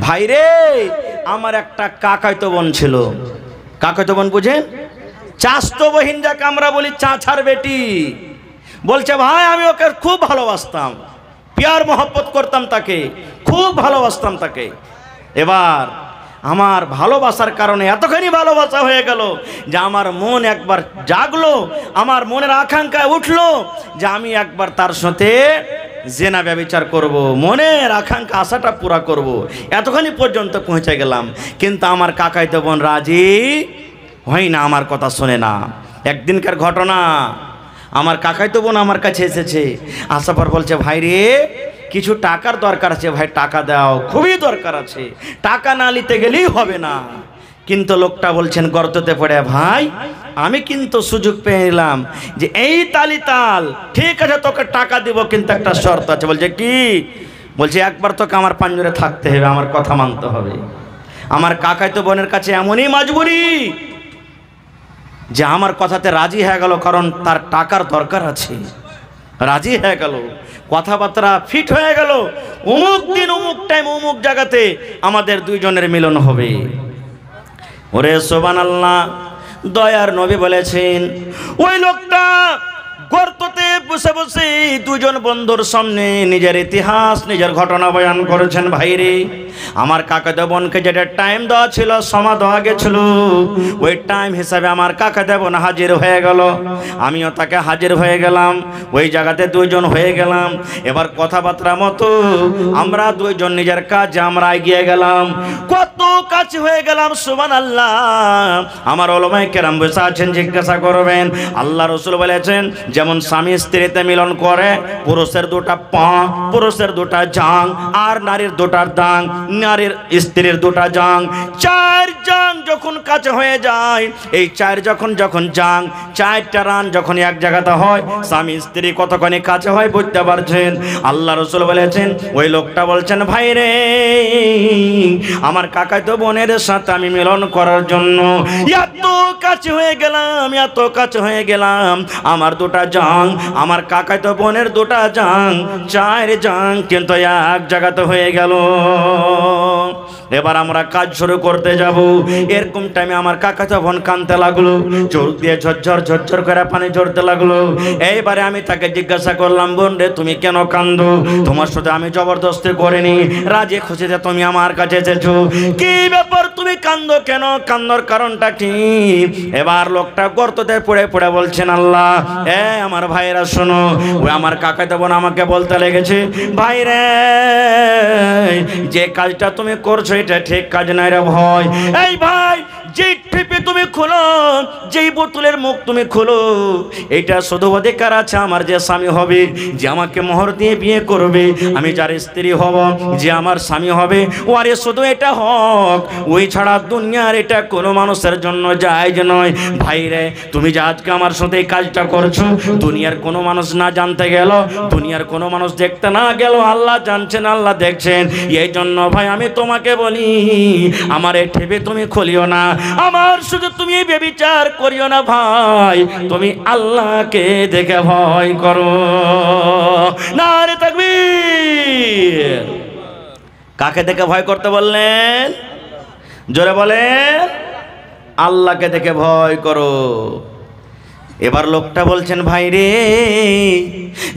ভাইরে আমার একটা কাকাইতো বোন ছিল। কাকাইতো বোন বুঝেন? চাচতো বহিন যাকে আমরা বলি, চাচার বেটি। বলছে ভাই আমি ওকে খুব ভালোবাসতাম, প্যার মহব্বত করতাম, তাকে খুব ভালোবাসতাম তাকে। এবার আমার ভালোবাসার কারণে এতখানি ভালোবাসা হয়ে গেল যে আমার মন একবার জাগলো, আমার মনের আকাঙ্ক্ষায় উঠলো যে আমি একবার তার সাথে জেনা ব্যভিচার করব, মনের আকাঙ্ক্ষা আশাটা পুরা করব। এতখানি পর্যন্ত পৌঁছে গেলাম, কিন্তু আমার কাকাইতো বোন রাজি হয় না, আমার কথা শোনে না। একদিনকার ঘটনা, আমার কাকাইতো বোন আমার কাছে এসেছে, আসার পর বলছে ভাই রে কিছু টাকার দরকার আছে, ভাই টাকা দাও, খুবই দরকার আছে, টাকা না নিতে গেলেই হবে না। কিন্তু লোকটা বলছেন গর্ততে পড়ে, ভাই আমি কিন্তু সুযোগ পেয়ে নিলাম যে এই তালি তাল, ঠিক আছে তোকে টাকা দিব, কিন্তু একটা শর্ত আছে। বলছে কি? বলছে একবার তোকে আমার পাঞ্জরে থাকতে হবে, আমার কথা মানতে হবে। আমার কাকাইতো বোনের কাছে এমনই মজবুরি যে আমার কথাতে রাজি হয়ে গেল, কারণ তার টাকার দরকার আছে। রাজি হয়ে গেল, কথাবার্তা ফিট হয়ে গেল, অমুক দিন অমুক টাইম অমুক জায়গাতে আমাদের দুইজনের মিলন হবে। ওরে সুবহানাল্লাহ, দয়ার নবী বলেছেন ওই লোকটা গর্ততে বসে বসে দুজন বন্ধুর সামনে নিজের ইতিহাস, নিজের ঘটনা বয়ান করেছেন। ভাইরে আমার কাকাতো বোনকে যেটা টাইম দেওয়া ছিল, সময় দেওয়া গেছিল, ওই টাইম হিসাবে আমার কাকাতো বোন হাজির হয়ে গেল, আমিও তাকে হাজির হয়ে গেলাম, ওই জায়গাতে দুইজন হয়ে গেলাম। এবার কথাবার্তা মতো আমরা দুইজন নিজের কাজে আমরা এগিয়ে গেলাম, কত কাছে হয়ে গেলাম। সুবহানাল্লাহ, আমার উলামায়ে কেরাম বসে আছেন, জিজ্ঞাসা করবেন। আল্লাহ রাসূল বলেছেন যেমন স্বামী স্ত্রীতে মিলন করে, পুরুষের দুটা পা, পুরুষের দুটা জাং, আর নারীর দুটা দাং, নারীর স্ত্রীর দুটা জাং, চার জাং যখন কাছে হয়ে যায়, এই চার যখন জাং, চারটা রান যখন এক জায়গাতে হয়, স্বামী স্ত্রী কতখানি কাছে হয় বুঝতে পারছেন। আল্লাহ রাসূল বলেছেন, ওই লোকটা বলছেন ভাই রে আমার কাকাতো বোনের সাথে আমি মিলন করার জন্য এত কাছে হয়ে গেলাম, এত কাছে হয়ে গেলাম, আমার দুটা জাং, আমার কাকাতো বোনের দুটা জাং, চার জাং কিন্তু এক জায়গাতে হয়ে গেল। এবার আমরা কাজ শুরু করতে যাব, এরকম টাইমে আমার কাকাতো বোন কাঁদতে লাগলো, চোখ দিয়ে ঝরঝর ঝরঝর করে পানি ঝরতে লাগলো। এইবারে আমি তাকে জিজ্ঞাসা করলাম, বোন রে তুমি কেন কান্দো? তোমার সাথে আমি জবরদস্তি করিনি, রাজি খুশিতে তুমি আমার কাছে এসেছো, কি ব্যাপার তুমি কান্দো কেন? কান্দর কারণটা কি? এবার লোকটা গর্ততে পড়ে পড়ে বলছেন, আল্লাহ আমার ভাইরা শোনো, ওই আমার কাকাতো বোন আমাকে বলতে লেগেছে, ভাই রে যে কাজটা তুমি করছো এটা ঠিক কাজ নাই রে ভয়। এই ভাই যেই টিপে তুমি খোলো, যেই বোতলের মুখ তুমি খোলো, এটা শুধু অধিকার আছে আমার যে স্বামী হবে, যে আমাকে মোহর দিয়ে বিয়ে করবে, আমি যার স্ত্রী হব, যে আমার স্বামী হবে, ওরে শুধু এটা হক, ওই ছাড়া দুনিয়ার এটা কোনো মানুষের জন্য জায়েজ নয়। ভাই রে তুমি যে আজকে আমার সাথে এই কাজটা করছো, দুনিয়ার কোনো মানুষ না জানতে গেল, দুনিয়ার কোনো মানুষ দেখতে না গেল, আল্লাহ জানছেন, আল্লাহ দেখছেন। এই জন্য ভাই আমি তোমাকে বলি, আমার এই ঠেপে তুমি খুলিও না, আমার শুধু তুমি ব্যভিচার করিও না ভাই, তুমি আল্লাহকে দেখে ভয় করো। নারে তাকবীর। কাকে দেখে ভয় করতে বললেন? জোরে বলেন, আল্লাহকে দেখে ভয় করো। এবার লোকটা বলছেন, ভাই রে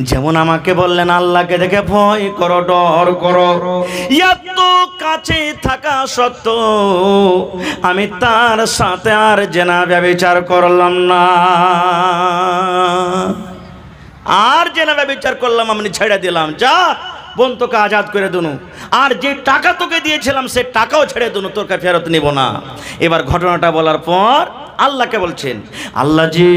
যেমন আমাকে বললেন আল্লাহকে দেখে ভয় করো, ডর করো, এত কাছে থাকা সত্ত্বেও আমি তার সাথে আর জেনা ব্যভিচার করলাম না, আর জেনা ব্যভিচার করলাম আমি ছেড়ে দিলাম, যা বোন তোকে আজাদ করে দুনু, আর যে টাকা তোকে দিয়েছিলাম সে টাকাও ছেড়ে দুনু, তোকে ফেরত নিব না। এবার ঘটনাটা বলার পর আল্লাহকে বলছেন, আল্লাহ জি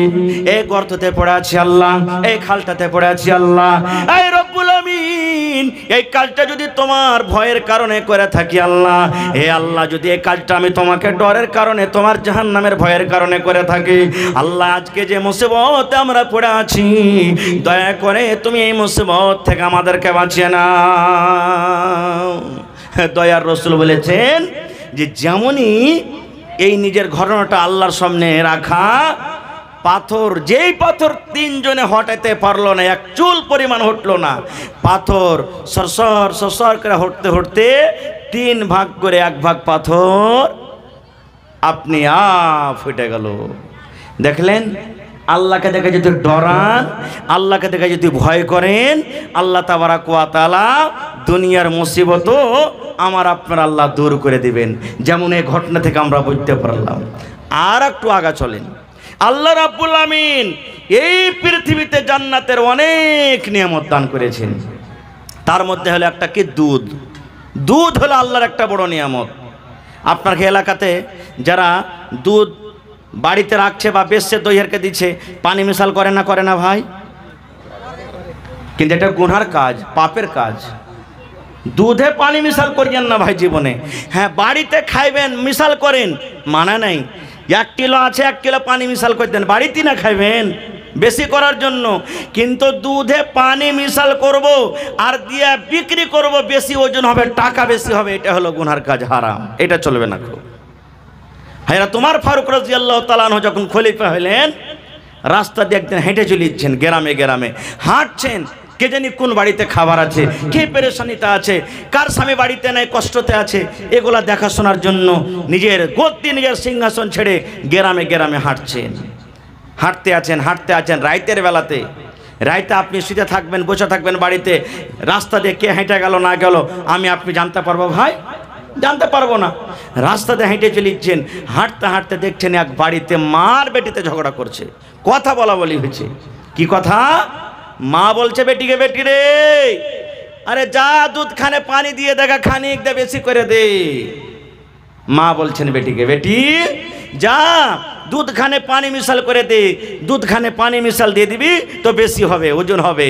এই গর্ততে পড়ে আছি আল্লাহ, এই খালটাতে পড়ে আছি আল্লাহ, এই রব্বুল আমিন এই কাজটা যদি তোমার ভয়ের কারণে করে থাকি আল্লাহ, হে আল্লাহ যদি এই কাজটা আমি তোমাকে ডরের কারণে, তোমার জাহান্নামের ভয়ের কারণে করে থাকি, আল্লাহ আজকে যে মুসিবতে আমরা পড়ে আছি, দয়া করে তুমি এই মুসিবত থেকে আমাদেরকে বাঁচিয়ে নাও। দয়ার রাসূল বলেছেন যে যেমনই এই নিজের ঘটনাটা আল্লাহর সামনে রাখা, পাথর, যেই পাথর তিনজনে হটাতে পারলো না, এক চুল পরিমাণ হটলো না, পাথর সরসর সরসর করে হটতে হটতে 3 ভাগ করে 1 ভাগ পাথর আপনি ফুটে গেল। দেখলেন, আল্লাহকে দেখে যদি ডরান, আল্লাহকে দেখে যদি ভয় করেন, আল্লাহ তাবারাক ওয়া তাআলা দুনিয়ার মুসিবতও আমার আপনার আল্লাহ দূর করে দিবেন। যেমন এই ঘটনা থেকে আমরা বুঝতে পারলাম। আর একটু আগা চলেন। আল্লাহ রাব্বুল আমিন এই পৃথিবীতে জান্নাতের অনেক নিয়ামত দান করেছেন। তার মধ্যে হলো একটা কি, দুধ। দুধ হলো আল্লাহর একটা বড় নিয়ামত। আপনার এলাকাতে যারা দুধ বাড়িতে রাখছে বা বেচছে, দইয়েরকে দিচ্ছে, পানি মিশাল করে না ভাই? কিন্তু এটা গুনার কাজ, পাপের কাজ। দুধে পানি মিশাল করিয়েন না ভাই জীবনে। হ্যাঁ, বাড়িতে খাইবেন মিশাল করেন, মানা নাই। 1 কিলো আছে, 1 কিলো পানি মিশাল করে দেন, বাড়িতে না খাইবেন বেশি করার জন্য। কিন্তু দুধে পানি মিশাল করব আর দিয়ে বিক্রি করব, বেশি ওজন হবে, টাকা বেশি হবে, এটা হলো গুনার কাজ, হারাম। এটা চলবে না। হায়রা তোমার ফারুক রাদিয়াল্লাহু তাআলা আনহু যখন খলিফা হলেন, রাস্তা দিয়ে একদিন হেঁটে চলেছেন, গ্রামে গ্রামে হাঁটছেন। কে জানি কোন বাড়িতে খাবার আছে, কে পেরেশানিতে আছে, কার স্বামী বাড়িতে নাই, কষ্টতে আছে, এগুলা দেখাশোনার জন্য নিজের গদ্দি, নিজের সিংহাসন ছেড়ে গ্রামে গ্রামে হাঁটছেন। হাঁটতে আছেন রাইতের বেলাতে। রাইতে আপনি শুতে থাকবেন, বসে থাকবেন বাড়িতে, রাস্তা দিয়ে কে হেঁটে গেল না গেল আপনি জানতে পারবো ভাই? জানতে পারবো না। রাস্তা দিয়ে হেঁটে চলেছেন, হাঁটতে হাঁটতে দেখছেন এক বাড়িতে মার বেটিতে ঝগড়া করছে, কথা বলা বলি হয়েছে। কি কথা? মা বলছে বেটিকে, বেটি রে, আরে যা দুধ খানে পানি দিয়ে দেখা, খানিক দে, বেশি করে দে। মা বলছেন বেটিকে, বেটি যা দুধ খানে পানি মিশাল করে দে, দুধ খানে পানি মিশাল দিয়ে দিবি তো বেশি হবে, ওজন হবে।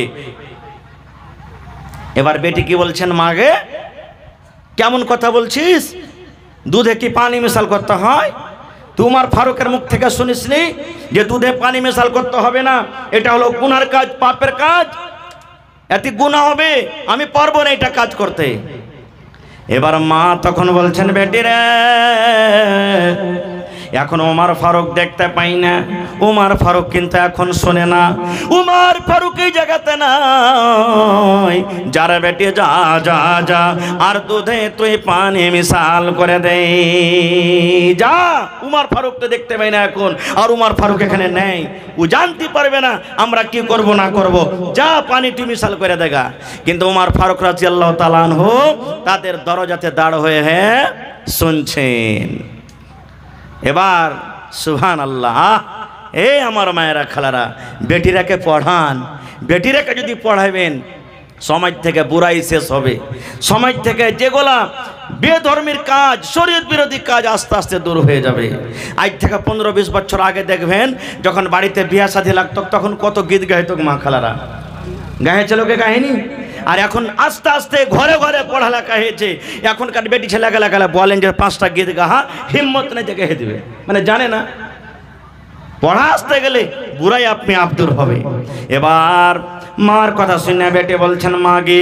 এবার বেটি কি বলছেন, মাগে কেমন কথা বলছিস? দুধে কি পানি মিশাল করতে হয়? তোমার ফারুকের মুখ থেকে শুনিসনি যে দুধে পানি মিশাল করতে হবে না, এটা হলো গুনার কাজ, পাপের কাজ, এতে গুনাহ হবে, আমি পারবো না এটা কাজ করতে। এবার মা তখন বলছেন, বেটি রে, এখন ওমর ফারুক দেখতে পাই না, ওমর ফারুক কিন্তু এখন শোনে না, ওমর ফারুক এই জায়গাতে নাই। যারা বেটি যা যা যা আর দুধে তুই পানি মিশাল করে দে, যা। ওমর ফারুক তো দেখতে পাই না এখন, আর ওমর ফারুক এখানে নেই, ও জানতে পারবে না আমরা কি করব না করব, যা পানি তুই মিশাল করে দেগা। কিন্তু ওমর ফারুক রাদিয়াল্লাহু তাআলা আনহু তাদের দরজাতে দাঁড় হয়ে শুনছেন। এবার সুবহানাল্লাহ, এই আমার মায়েরা খালারা, বেটিরাকে পড়ান। বেটিরাকে যদি পড়াইবেন, সমাজ থেকে বুরাই শেষ হবে। সমাজ থেকে যেগুলা বেধর্মীর কাজ, শরীয়ত বিরোধী কাজ আস্তে আস্তে দূর হয়ে যাবে। আজ থেকে 15-20 বছর আগে দেখবেন, যখন বাড়িতে বিয়া শাদী লাগতো, তখন কত গীত গাইত মা খালারা, গাইছে লোকে কাহিনী। আর এখন আস্তে আস্তে ঘরে ঘরে পড়ালেখা হয়েছে। এখনকার বেটি ছেলে গেলে বলেন যে 5টা গীত গাহা, হিম্মত নেই যে গেয়ে দিবে, মানে জানে না। পড়া আসতে গেলে বুড়াই আপনি আব্দুর হবে। এবার মার কথা শুনে বেটে বলছেন, মা গে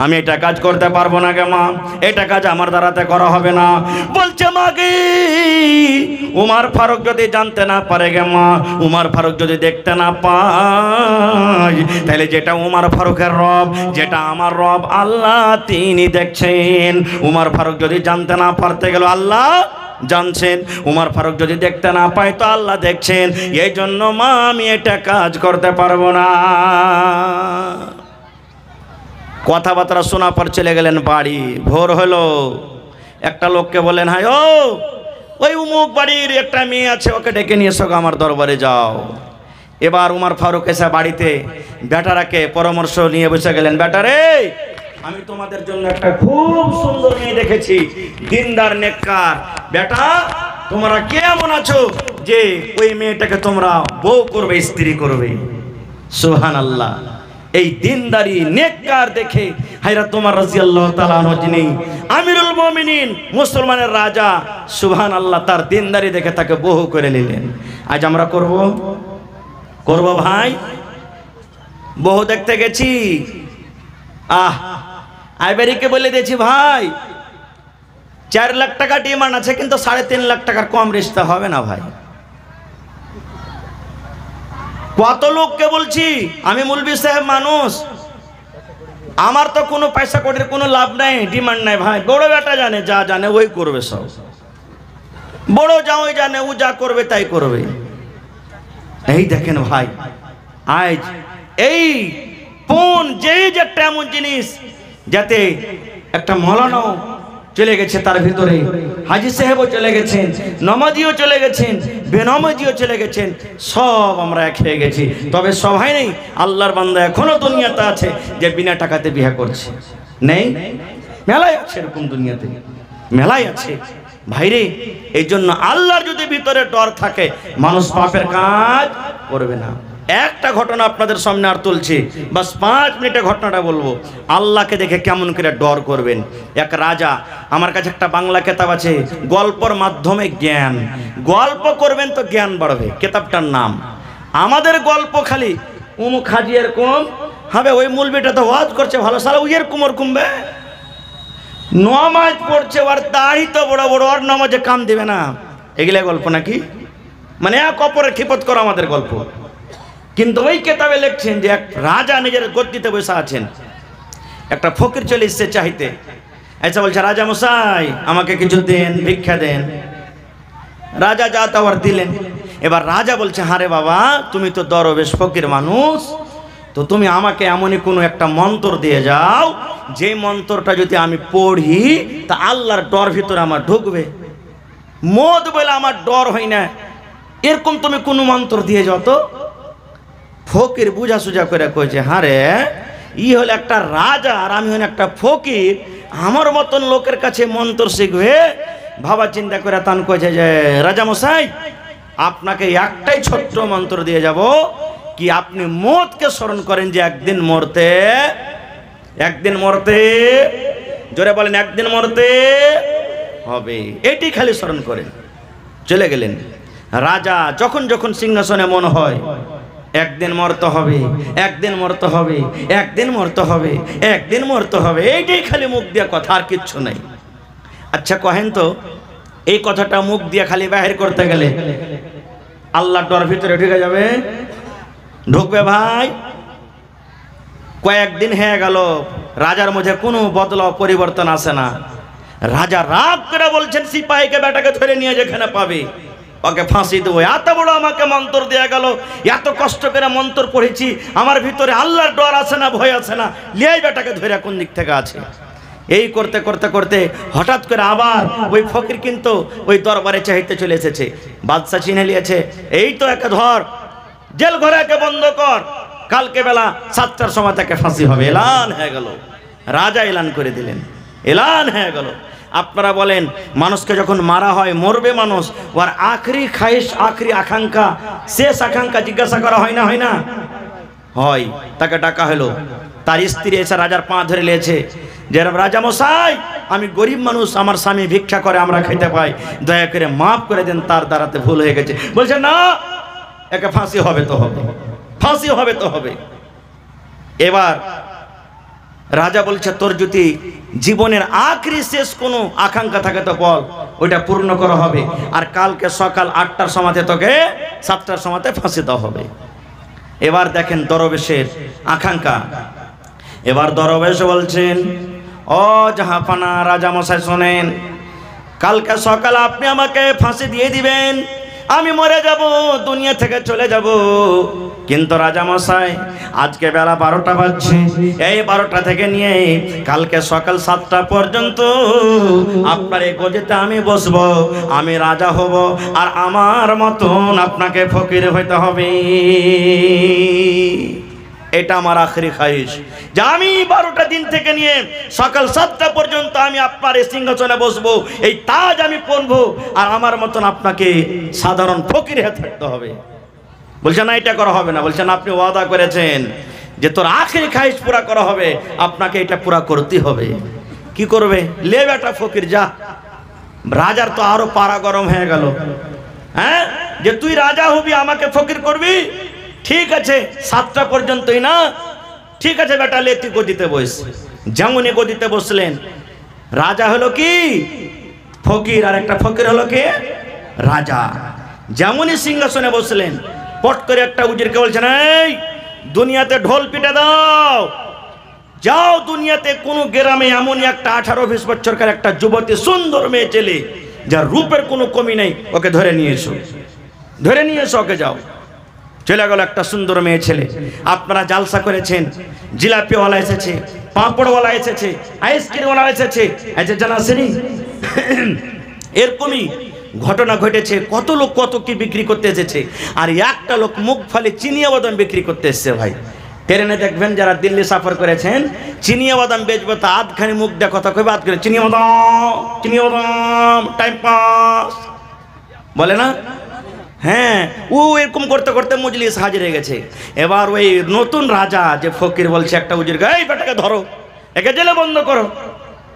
আমি এটা কাজ করতে পারবো না গে মা, এটা কাজ আমার দ্বারাতে করা হবে না। বলছে, মা গে উমর ফারুক যদি জানতে না পারে গে মা, উমর ফারুক যদি দেখতে না পায়, তাহলে যেটা উমর ফারুকের রব, যেটা আমার রব আল্লাহ, তিনি দেখছেন। উমর ফারুক যদি জানতে না পারতে গেল, আল্লাহ জানছেন। উমর ফারুক যদি দেখতে না পায় তো আল্লাহ দেখছেন। এই জন্য মা আমি এটা কাজ করতে পারবো না। কথাবার্তা শোনা পর চলে গেলেন বাড়ি। ভোর হলো, একটা লোককে বলেন, হাই ও ওই উমুক বাড়ির একটা মেয়ে আছে, ওকে ডেকে নিয়ে এসো, আমার দরবারে যাও। এবার উমর ফারুক এসে বাড়িতে বেটারাকে পরামর্শ নিয়ে বসে গেলেন, বেটারে আমি তোমাদের জন্য একটা খুব সুন্দর মেয়ে দেখেছি, দিনদার নেককার। বেটা তোমরা কেমন আছো যে ওই মেয়েটাকে তোমরা বউ করবে, স্ত্রী করবে? সুবহানাল্লাহ। এই দিনদারি নেককার দেখে হযরত ওমর রাদিয়াল্লাহু তাআলা আনহু, যিনি আমিরুল মুমিনিন, মুসলমানের রাজা, সুবহানাল্লাহ, তার দিনদারি দেখে তাকে বউ করে নিলেন। আজ আমরা করব ভাই? বউ দেখতে গেছি, আইবারিকে বলে দিয়েছি, ভাই 4 লাখ টাকা ডিমান্ড আছে, কিন্তু 3.5 লাখ টাকার কম রিশতা হবে না ভাই। কত লোককে বলছি, আমি মৌলভী সাহেব মানুষ, আমার তো কোনো পয়সা কোটির কোনো লাভ নাই, ডিমান্ড নাই ভাই। বড় বেটা জানে, যা জানে ওই করবে সব। বড় জামাই জানে, ও যা করবে তাই করবে। এই দেখেন ভাই, আজ এই ফোন যেই যে একটা এমন জিনিস, যাতে একটা মৌলানাও চলে গেছে তার ভিতরে, হাজি সাহেবও চলে গেছেন, নমাজিও চলে গেছেন, বেনমাজিও চলে গেছেন, সব আমরা এক হয়ে গেছি। তবে সবাই নেই, আল্লাহর বান্দা এখনো দুনিয়াতে আছে যে বিনা টাকাতে বিয়ে করছে। নেই? মেলায় আছে, এরকম দুনিয়াতে মেলায় আছে ভাইরে। এই জন্য আল্লাহর যদি ভিতরে ডর থাকে, মানুষ পাপের কাজ করবে না। একটা ঘটনা আপনাদের সামনে আর তুলছি, বাস 5 মিনিটে ঘটনাটা বলবো। আল্লাহকে দেখে কেমন করে ডর করবেন। এক রাজা, আমার কাছে একটা বাংলা কিতাব আছে, গল্পর মাধ্যমে জ্ঞান। গল্প করবেন তো জ্ঞান বাড়বে, কিতাবটার নাম। আমাদের গল্প খালি উমুক হাজি এরকম হবে, ওই মূলবিটা তো ওয়াজ করছে ভালো, সালা উইয়ের কুমোর কুমবে, নামাজ পড়ছে, ওর দাড়ি তো বড় বড়, ওর নামাজে কাম দিবে না। এগুলা গল্প নাকি? মানে এক অপরের খিপত করা আমাদের গল্প। কিন্তু ওই কেতাবে লিখছেন যে এক রাজা নিজের গদ্দিতে বসে আছেন, একটা ফকির চলে এসছে চাইতে। আচ্ছা বলছে, রাজা মশাই আমাকে কিছু দেন, ভিক্ষা দেন। রাজা যা তা আর দিলেন। এবার রাজা বলছে, হারে বাবা, তুমি তো দরবেশ ফকির মানুষ, তো তুমি আমাকে এমনই কোনো একটা মন্ত্র দিয়ে যাও, যে মন্ত্রটা যদি আমি পড়ি তা আল্লাহর ডর ভিতরে আমার ঢুকবে। মদ বলে আমার ডর হয় না, এরকম তুমি কোনো মন্ত্র দিয়ে যাও তো। ফকির বুঝা সুঝা করে কইছে, হারে ই হল একটা রাজা আর আমি হল একটা ফকির, আমার মতন লোকের কাছে মন্ত্র শিখবে? ভাবা চিন্তা করে তান কইছে যে, রাজা মশাই আপনাকে একটাই ছোট্ট মন্ত্র দিয়ে যাব, কি আপনি মদকে স্মরণ করেন যে একদিন মরতে, একদিন মরতে, জোরে বলেন একদিন মরতে হবে, এটি খালি স্মরণ করেন। চলে গেলেন। রাজা যখন যখন সিংহাসনে মনে হয় একদিন মরতে হবে, একদিন মরতে হবে, একদিন মরতে হবে, একদিন মরতে হবে, এইটাই খালি মুখ দিয়ে কথা, আর কিচ্ছু নাই। আচ্ছা কহেন তো, এই কথাটা মুখ দিয়ে খালি বাহির করতে গেলে আল্লাহর ডর ভিতরে ঢুকে যাবে? ঢুকবে ভাই? কয়েকদিন হয়ে গেল, রাজার মধ্যে কোনো বদলাও পরিবর্তন আসে না। রাজা রাগ করে বলছেন সিপাহীকে, বেটাকে ধরে নিয়ে যেখানে পাবে ওকে ফাঁসি দেবো। এত বড় আমাকে মন্ত্র দেয়া গেল, এত কষ্ট করে মন্ত্র পড়েছি, আমার ভিতরে আল্লাহর ডর আছে না, ভয় আছে না, লিয়াই বেটাকে ধরে কোন দিক থেকে আছে। এই করতে করতে করতে হঠাৎ করে আবার ওই ফকির কিন্তু ওই দরবারে চাইতে চলে এসেছে। বাদশা চিনে নিয়েছে, এই তো একে ধর, জেল ঘরে একে বন্ধ কর, কালকে বেলা 7টার সময় তাকে ফাঁসি হবে। এলান হয়ে গেল, রাজা এলান করে দিলেন, এলান হয়ে গেল। আপনারা বলেন, মানুষকে যখন মারা হয়, মরবে মানুষ, ওর আখরি খাইশ, আখরি আকাঙ্ক্ষা, শেষ আকাঙ্ক্ষা জিজ্ঞাসা করা হয় না, হয় না? হয়। তাকে ডাকা হলো, তার স্ত্রী এসে রাজার পা ধরে নিয়েছে যে, রাজা মশাই আমি গরিব মানুষ, আমার স্বামী ভিক্ষা করে, আমরা খেতে পাই, দয়া করে মাফ করে দেন, তার দ্বারাতে ভুল হয়ে গেছে। বলছে না, একে ফাঁসি হবে তো হবে, ফাঁসি হবে তো হবে। এবার রাজা বলছে, তোর যদি জীবনের আখরি শেষ কোনো আকাঙ্ক্ষা থাকে তো বল, ওইটা পূর্ণ করা হবে, আর কালকে সকাল 8টার সময়তে তোকে 7টার সময়তে ফাঁসি দেওয়া হবে। এবার দেখেন দরবেশের আকাঙ্ক্ষা। এবার দরবেশ বলছেন, ও জাহাপানা রাজা মশাই শোনেন, কালকে সকালে আপনি আমাকে ফাঁসি দিয়ে দিবেন, আমি মরে যাব, দুনিয়া থেকে চলে যাব। কিন্তু রাজা মশাই আজকে বেলা 12টা বাজছে, এই 12টা থেকে নিয়ে কালকে সকাল 7টা পর্যন্ত আপনার এই গদিতে আমি বসবো, আমি রাজা হব, আর আমার মতন আপনাকে ফকির হইতে হবে। এটা আমার আখরি খাইশ, যে আমি 12টা দিন থেকে নিয়ে সকাল 7টা পর্যন্ত আমি আপনার এই সিংহাসনে বসবো, এই তাজ আমি পরবো, আর আমার মতন আপনাকে সাধারণ ফকির হয়ে থাকতে হবে। বলছে না, এটা করা হবে না। বলছেন, আপনি ওয়াদা করেছেন যে তোর আখরি খাইশ পুরা করা হবে, আপনাকে এটা পুরা করতে হবে। কি করবে? লে বেটা ফকির যা। রাজার তো আরো পাড়া গরম হয়ে গেল, হ্যাঁ, যে তুই রাজা হবি, আমাকে ফকির করবি, ঠিক আছে 7টা পর্যন্তই না, ঠিক আছে বেটা লে তুই গদিতে বস। যেমনই গদিতে বসলেন, রাজা হলো কি ফকির, আর একটা ফকির হলো কি রাজা। যেমনই সিংহাসনে বসলেন, পট করে একটা উজিরকে বলছেন, এই দুনিয়াতে ঢোল পিটে দাও, যাও দুনিয়াতে কোনো গ্রামে এমনই একটা 18-20 বছরকার একটা যুবতী সুন্দর মেয়ে ছেলে যার রূপের কোনো কমি নেই, ওকে ধরে নিয়ে এসো, ধরে নিয়ে এসো, ওকে যাও। চলে গেল একটা সুন্দর মেয়ে ছেলে। আপনারা জালসা করেছেন, জিলাপিওয়ালা এসেছে, পাঁপড়ওয়ালা এসেছে, আইসক্রিমওয়ালা এসেছে, জানা আসেনি? এরকমই ঘটনা ঘটেছে। কত লোক কত কি বিক্রি করতে এসেছে, আর একটা লোক মুখ ফালে চিনিয়া বাদাম বিক্রি করতে এসেছে। ভাই ট্রেনে দেখবেন যারা দিল্লি সফর করেছেন, চিনিয়া বাদাম বেচবে তো আধখানি মুখ দিয়ে কথা কইবে, আধ করে চিনিয়া বাদাম টাইম পাস বলে না? হ্যাঁ, ও এরকম করতে করতে মজলিস হাজির হয়ে গেছে। এবার ওই নতুন রাজা যে ফকির বলছে একটা উজির, এই বেটাকে ধরো, একে জেলে বন্ধ করো,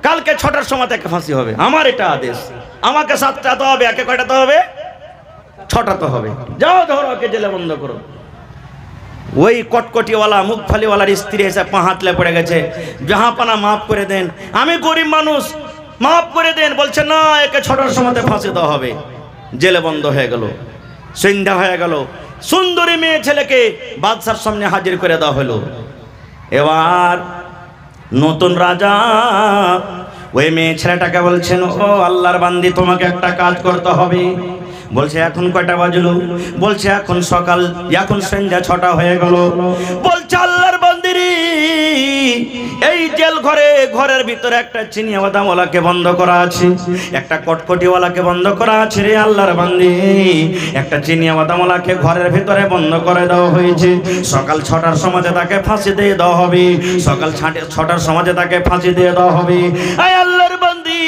কালকে 6টার সময় তাকে ফাঁসি হবে। আমার এটা আদেশ, আমাকে 7টাতে হবে, একে কয়টাতে হবে? 6টাতে হবে। যাও ধরো, একে জেলে বন্ধ করো। ওই কটকটিওয়ালা মুখ ফালিওয়ালার স্ত্রী এসে পা হাতলে পড়ে গেছে, জাহাপানা মাফ করে দেন, আমি গরিব মানুষ, মাফ করে দেন। বলছে না, একে 6টার সময় ফাঁসি দেওয়া হবে। জেলে বন্ধ হয়ে গেল, সন্ধ্যা হয়ে গেল। সুন্দরী মেয়ে ছেলেকে বাদশার সামনে হাজির করে দেওয়া হলো। এবার নতুন রাজা ওই মেয়ে ছেলেটাকে বলছেন, ও আল্লাহর বান্দি, তোমাকে একটা কাজ করতে হবে। বলছে এখন কয়টা বাজলো? বলছে এখন সকাল, এখন সন্ধ্যা 6টা হয়ে গেল। বলছে আল্লাহর বান্দিরি, এই জেল ঘরে, ঘরের ভিতরে একটা চিনিয়া বাদামওয়ালাকে বন্ধ করা আছে, একটা কটকটিওয়ালাকে বন্ধ করা আছে রে আল্লাহর বান্দি। একটা চিনিয়া বাদামওয়ালাকে ঘরের ভিতরে বন্ধ করে দেওয়া হয়েছে। সকাল 6টার সময় তাকে ফাঁসি দিয়ে দেওয়া হবে, সকাল 6টার সময় তাকে ফাঁসি দিয়ে দেওয়া হবে। আয় আল্লাহর বান্দি,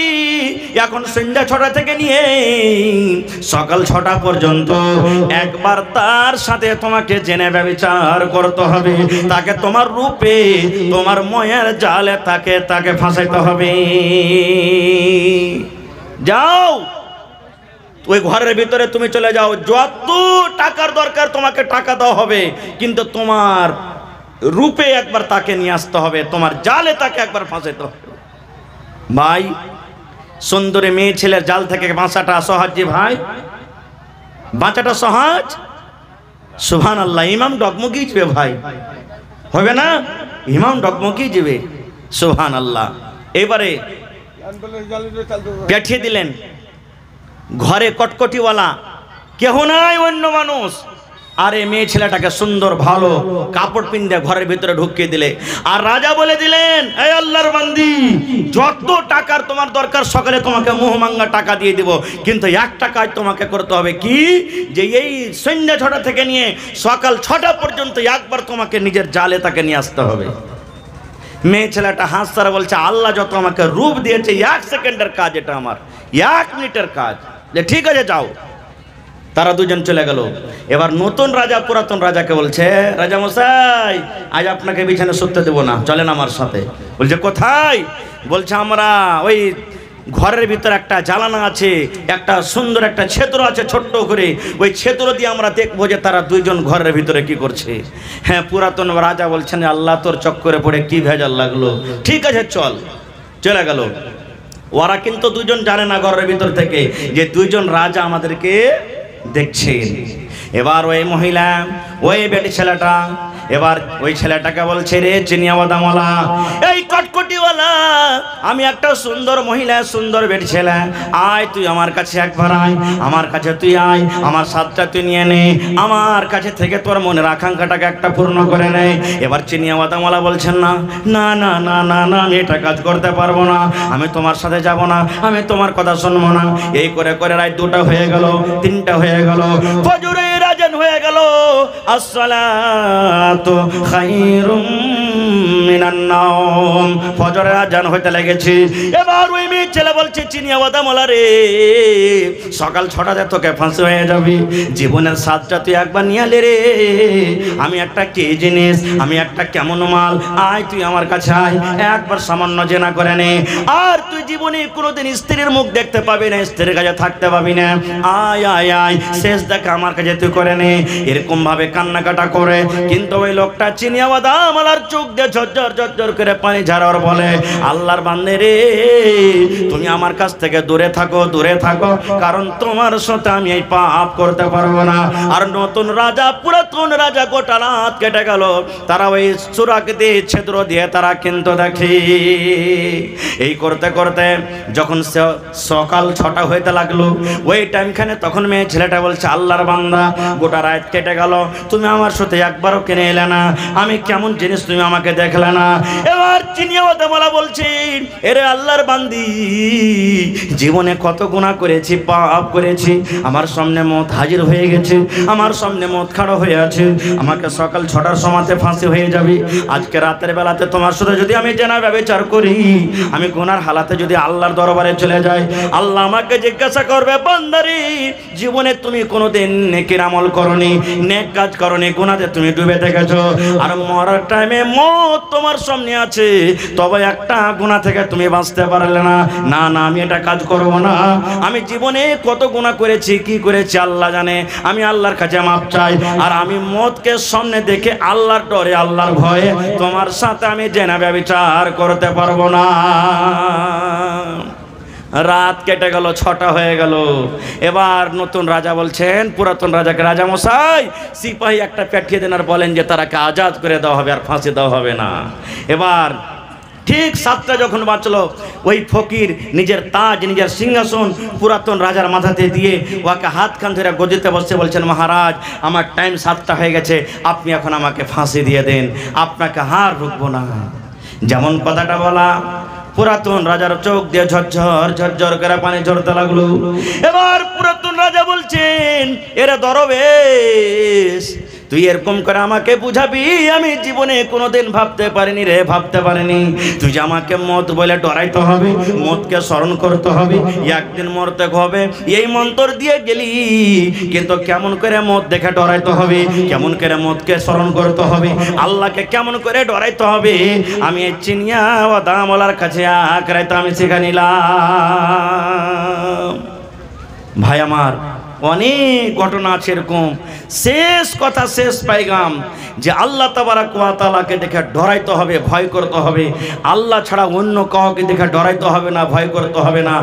এখন সন্ধ্যা 6টা থেকে নিয়ে সকাল 6টা পর্যন্ত একবার তার সাথে তোমাকে জেনে ব্যভিচার করতে হবে, তাকে তোমার রূপে, তোমার ময়ের জালে তাকে ফাঁসাইতে হবে। যাও ওই ঘরের ভিতরে তুমি চলে যাও, যত টাকার দরকার তোমাকে টাকা দেওয়া হবে, কিন্তু তোমার রূপে একবার তাকে নিয়ে আসতে হবে, তোমার জালে তাকে একবার ফাঁসাইতে হবে। ভাই, সুন্দরী মেয়ে ছেলের জাল থেকে বাঁচাটা সহজ যে ভাই, বাঁচাটা সহজ। সুবহানাল্লাহ, ইমাম ডগমগিয়ে যাবে ভাই, হবে না? ইমাম ডগমগিয়ে যাবে। সুবহানাল্লাহ। এবারে পাঠিয়ে দিলেন ঘরে কটকটিওয়ালা, কেহ নাই, অন্য মানুষ। আর এই মেয়ে ছেলেটাকে সুন্দর ভালো কাপড় পিন্দে ঘরের ভিতরে ঢুকিয়ে দিলে। আর রাজা বলে দিলেন, এই আল্লাহর বান্দি, যত টাকার তোমার দরকার সকালে তোমাকে মুহমাঙ্গা টাকা দিয়ে দিব, কিন্তু একটা কাজ তোমাকে করতে হবে, কি? যে এই সন্ধ্যা 6টা থেকে নিয়ে সকাল 6টা পর্যন্ত একবার তোমাকে নিজের জালে তাকে নিয়ে আসতে হবে। মেয়ে ছেলেটা হাসতারা বলছে, আল্লাহ যত আমাকে রূপ দিয়েছে, 1 সেকেন্ডের কাজ এটা, আমার 1 মিনিটের কাজ। যে ঠিক আছে যাও। তারা দুজন চলে গেল। এবার নতুন রাজা পুরাতন রাজাকে বলছে, রাজা মশাই, আজ আপনাকে বিছানা শুতে দেব না, চলেন আমার সাথে। বলছে কোথায়? বলছে আমরা ওই ঘরের ভিতরে একটা জ্বালানা আছে, একটা সুন্দর একটা ছেত্র আছে ছোট্ট করে, ওই ছেত্র দিয়ে আমরা দেখবো যে তারা দুইজন ঘরের ভিতরে কি করছে। হ্যাঁ, পুরাতন রাজা বলছেন, আল্লাহ তোর চক্করে পড়ে কি ভেজাল লাগলো, ঠিক আছে চল। চলে গেল। ওরা কিন্তু দুজন জানে না ঘরের ভিতর থেকে যে দুইজন রাজা আমাদেরকে দেখছেন। এবার ওই মহিলা, ওই বেটি ছেলেটা, এবার ওই ছেলেটাকে বলছে, রে চিনিয়া বাদামওয়ালা, এই কটকটিওয়ালা, আমি একটা সুন্দর মহিলা, সুন্দর বেটি ছেলে, আয় তুই আমার কাছে একবার আয়, আমার কাছে তুই আয়, আমার সাথটা তুই নিয়ে নে, আমার কাছে থেকে তোর মনের আকাঙ্ক্ষাটাকে একটা পূর্ণ করে নে। এবার চিনিয়া বাদামওয়ালা বলছেন, না না না না না না, আমি এটা কাজ করতে পারবো না, আমি তোমার সাথে যাব না, আমি তোমার কথা শুনবো না। এই করে করে রাত 2টা হয়ে গেল, 3টা হয়ে গেল, ফজরের আযান হয়ে গেল। আসসালাতু খায়রুম মিনান নাওম, ফজরের আযান হইতে লেগেছে। এবার ওই মেয়ে ছেলে বলছে, চিনিয়া বাদামওয়ালা রে, সকাল 6টাতে তোকে ফাঁসি হয়ে যাবি, জীবনের স্বাদটা তুই একবার নিয়ে আলে রে। আমি একটা কি জিনিস, আমি একটা কেমন মাল, আয় তুই আমার কাছে আয়, একবার সামান্য জেনা করে নে। আর তুই জীবনে কোনোদিন স্ত্রীর মুখ দেখতে পাবি না, স্ত্রীর কাছে থাকতে পাবি না, আয় আয় আয়, শেষ দেখা আমার কাছে তুই করে নে। এরকম ভাবে কান্নাকাটা করে, কিন্তু ওই লোকটা চিনিয়া বাদামওয়ালার চোখ দিয়ে ঝরঝর ঝরঝর করে পানি ঝরার বলে, আল্লাহর বান্দে রে, তুমি আমার কাছ থেকে দূরে থাকো, দূরে থাকো, কারণ তোমার সাথে আমি এই পাপ করতে পারবো না। আর নতুন রাজা, পুরাতন রাজা গোটা রাত কেটে গেল, তারা ওই সুরাক দিয়ে ছিদ্র দিয়ে তারা কিন্তু দেখি। এই করতে করতে যখন সকাল 6টা হইতে লাগলো, ওই টাইমখানে তখন মেয়ে ছেলেটা বলছে, আল্লাহর বান্দা, গোটা রাত কেটে গেল, তুমি আমার সাথে একবারও কিনে এলে না, আমি কেমন জিনিস তুমি আমাকে দেখলে না। এবার চিনিয়াওয়ালা বলছি, এরে আল্লাহর বান্দি, জীবনে কত গুনাহ করেছি, পাপ করেছি, আমার সামনে মত হাজির হয়ে গেছে, আমার সামনে মত খাড়া হয়ে আছে, আমাকে সকাল 6টার সময়তে ফাঁসি হয়ে যাবে। আজকে রাতের বেলাতে তোমার সাথে যদি আমি জেনা ব্যভিচার করি, আমি গুনার হালাতে যদি আল্লাহর দরবারে চলে যাই, আল্লাহ আমাকে জিজ্ঞাসা করবে, বান্দারি, জীবনে তুমি কোনোদিন নেকির আমল করনি, নেক কাজ করনি, গুনাতে তুমি ডুবে থেকেছো, আর মরার টাইমে মত তোমার সামনে আছে, তবে একটা গুনাহ থেকে তুমি বাঁচতে পারলে না। না না, আমি এটা কাজ করব না, আমি জীবনে কত গুনাহ করেছি, কি করেছি আল্লাহ জানে, আমি আল্লাহর কাছে মাপ চাই, আর আমি মতকে সামনে দেখে আল্লাহর ডরে, আল্লাহর ভয়ে তোমার সাথে আমি জেনা ব্যভিচার করতে পারবো না। রাত কেটে গেল, 6টা হয়ে গেল। এবার নতুন রাজা বলছেন পুরাতন রাজাকে, রাজা মশাই, সিপাহী একটা পাঠিয়ে দেন আর বলেন যে তারাকে আজাদ করে দেওয়া হবে, আর ফাঁসি দেওয়া হবে না। এবার ঠিক 7টা যখন বাঁচলো, ওই ফকির নিজের তাজ, নিজের সিংহাসন পুরাতন রাজার মাথাতে দিয়ে ওকে হাত কান ধরে গদিতে বসে বলছেন, মহারাজ, আমার টাইম 7টা হয়ে গেছে, আপনি এখন আমাকে ফাঁসি দিয়ে দেন, আপনাকে হার রুখবো না। যেমন কথাটা বলা, পুরাতন রাজার চোখ দিয়ে ঝরঝর ঝরঝর করে পানি ঝরতে লাগলো। এবার পুরাতন রাজা বলছেন, এরা দরবেশ, তুই এরকম করে আমাকে বুঝাবি, আমি জীবনে কোনোদিন ভাবতে পারিনি রে, ভাবতে পারিনি। তুই যে আমাকে মত বলে ডরাইতে হবে, মতকে স্মরণ করতে হবে, একদিন মরতে হবে, এই মন্ত্র দিয়ে গেলি, কিন্তু কেমন করে মত দেখে ডরাইতে হবে, কেমন করে মতকে স্মরণ করতে হবে, আল্লাহকে কেমন করে ডরাইতে হবে, আমি এই চিনিয়া ও দামওয়ালার কাছে আখরাইতে আমি শিখে নিলাম। ভাই আমার, অনেক ঘটনা আছে এরকম। শেষ কথা, শেষ পাইগাম, যে আল্লাহ তাবারাক ওয়া তাআলাকে দেখে ডরাইতে হবে, ভয় করতে হবে, আল্লাহ ছাড়া অন্য কাউকে দেখে ডরাইতে হবে না, ভয় করতে হবে না।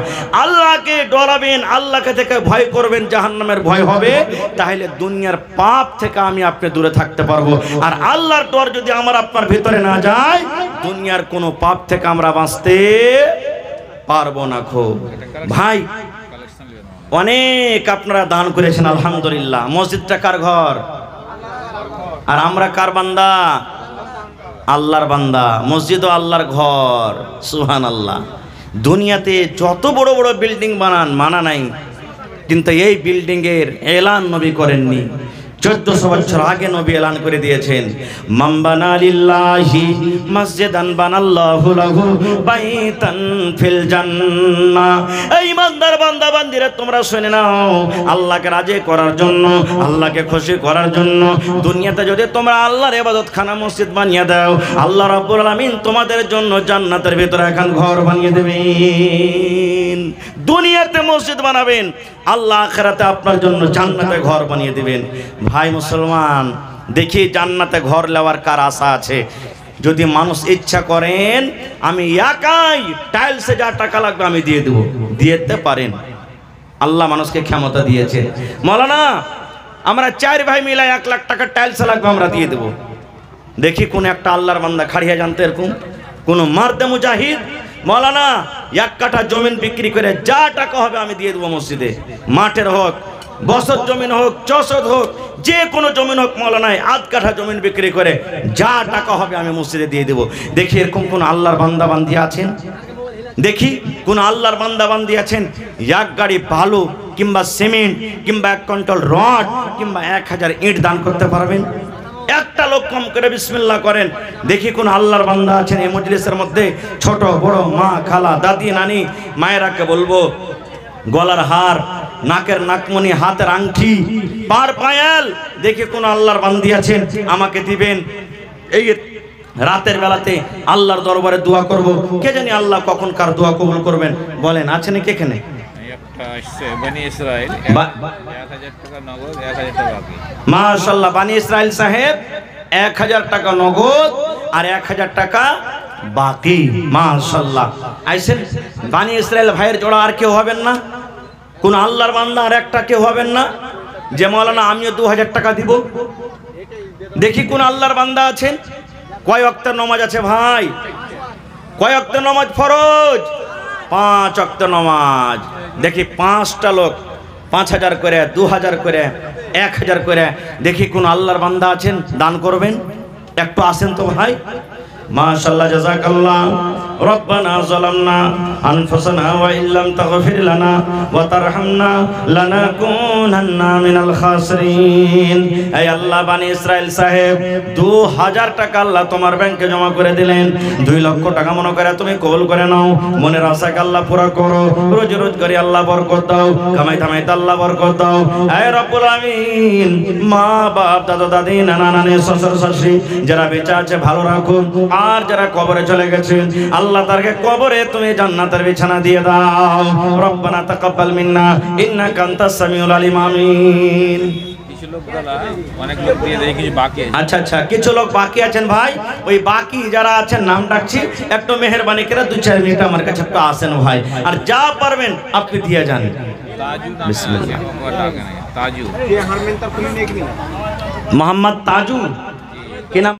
আল্লাহকে ডরাবেন, আল্লাহকে দেখে ভয় করবেন, জাহান্নামের ভয় হবে, তাহলে দুনিয়ার পাপ থেকে আমি আপনি দূরে থাকতে পারবো। আর আল্লাহর ডর যদি আমার আপনার ভিতরে না যায়, দুনিয়ার কোনো পাপ থেকে আমরা বাঁচতে পারবো না। খুব ভাই, অনেক আপনারা দান করেছেন, আলহামদুলিল্লাহ। মসজিদটা কার ঘর? আর আমরা কার বান্দা? আল্লাহর বান্দা। মসজিদও আল্লাহর ঘর, সুবহানাল্লাহ। দুনিয়াতে যত বড় বড় বিল্ডিং বানান, মানা নাই, কিন্তু এই বিল্ডিং এর এলান নবী করেননি। 1400 বছর আগে নবী এলান করে দিয়েছেন, মান বানা লিল্লাহি মসজিদান বানাল্লাহু লাহু বাইতান ফিল জান্নাহ। এই ইমানদার বান্দা বান্দিরা, তোমরা শুনে নাও, আল্লাহকে রাজি করার জন্য, আল্লাহকে খুশি করার জন্য দুনিয়াতে যদি তোমরা আল্লাহর ইবাদতখানা মসজিদ বানিয়ে দাও, আল্লাহ রাব্বুল আলামিন তোমাদের জন্য জান্নাতের ভিতরে এখন ঘর বানিয়ে দেবেন। দুনিয়াতে মসজিদ বানাবেন, আল্লাহ আখিরাতে আপনার জন্য জান্নাতে ঘর বানিয়ে দিবেন। ভাই মুসলমান, দেখি জান্নাতে ঘর নেওয়ার কার আশা আছে? যদি মানুষ ইচ্ছা করেন, আমি একাই টাইলসে যা টাকা লাগবে আমি দিয়ে দেবো, দিতে পারেন। আল্লাহ মানুষকে ক্ষমতা দিয়েছে। মৌলানা, আমরা 4 ভাই মিলে 1 লাখ টাকা টাইলসে লাগবে, আমরা দিয়ে দেবো। দেখি কোন একটা আল্লাহর বান্দা খাড়িয়া জানতে, এরকম কোন মার্দে মুজাহিদ, মৌলানা 1 কাঠা জমিন বিক্রি করে যা টাকা হবে আমি দিয়ে দেবো মসজিদে, মাঠের হোক, বছর জমিন হোক, চষদ হোক, যে কোনো জমিন হোক, মৌলানা 1 কাঠা জমিন বিক্রি করে যা টাকা হবে আমি মসজিদে দিয়ে দেবো। দেখি এরকম কোন আল্লাহর বান্দা বান্দি আছেন? দেখি কোন আল্লাহর বান্দা বান্দি আছেন 1 গাড়ি বালু কিংবা সিমেন্ট কিংবা 1 কুইন্টাল রড কিংবা 1000 ইট দান করতে পারবেন? একটা লোক কম করে বিসমিল্লাহ করেন। দেখি কোন আল্লাহর বান্দা আছেন এই মজলিসের মধ্যে, ছোট বড়, মা, খালা, দাদি, নানি, মায়েরাকে বলবো, গলার হার, নাকের নাকমণি, হাতের আংটি, পার পায়াল, দেখি কোন আল্লাহর বান্দি আছেন, আমাকে দিবেন। এই রাতের বেলাতে আল্লাহর দরবারে দোয়া করব, কে জানি আল্লাহ কখন কার দোয়া কবুল করবেন। বলেন, আছে নাকি এখানে? বানি ইসরাইল 1000 টাকা নগদ, 1000 টাকা বাকি। মাশাআল্লাহ, বানি ইসরাইল সাহেব 1000 টাকা নগদ আর 1000 টাকা বাকি। মাশাআল্লাহ। আইছেন বানি ইসরাইল ভাইয়ের জোড়া আর কেউ হবেন না? কোন আল্লাহর বান্দা আর একটা কেউ হবেন না যে মাওলানা আমিও 2000 টাকা দিব? দেখি কোন আল্লাহর বান্দা আছেন? কয় ওয়াক্তের নামাজ আছে ভাই? কয় ওয়াক্তের নামাজ ফরজ? 5 ওয়াক্ত নামাজ। দেখি 5টা লোক 5000 করে, 2000 করে, 1000 করে। দেখি কোন আল্লাহর বান্দা আছেন দান করবেন? একটু আসেন তো ভাই। মাশাআল্লাহ, জাযাকাল্লাহ। রব্বানা যালামনা আনফুসানা ওয়া ইল্লাম তাগফির লানা ওয়া তারহামনা লানাকুনান্না মিনাল খাসিরিন। হে আল্লাহ, বানি ইসরাইল সাহেব 2000 টাকা আল্লাহ তোমার ব্যাংকে জমা করে দিলেন। 2 লক্ষ টাকা মনে করে তুমি কবুল করে নাও। মনের আশাকে আল্লাহ পুরা করো। রোজ রোজ করে আল্লাহ বরকত দাও, কামাই কামাইতে আল্লাহ বরকত দাও। হে রব্বুল আমিন, মা বাপ, দাদা দাদি, নানা নানি, শ্বশুর শাশুড়ি যারা বেঁচে আছে ভালো রাখো, আর যারা কবরে চলে গেছে আল্লাহ তারকে কবরে তুমি জান্নাতের বিছানা দিয়ে দাও। রব্বানা তাকাব্বাল মিন্না ইন্নাকা আনতাস সামিউল আলিম। আমিন। আচ্ছা আচ্ছা, কিছু লোক বাকি আছেন ভাই। ওই বাকি যারা আছেন নাম ডাকছি, একটু মেহেরবানি করে 2-4 মিনিট আমার কাছে একটু আসেন ভাই, আর যা পারবেন আপনি দিয়ে যান। বিসমিল্লাহ। মোহাম্মদ তাজু কি নাম?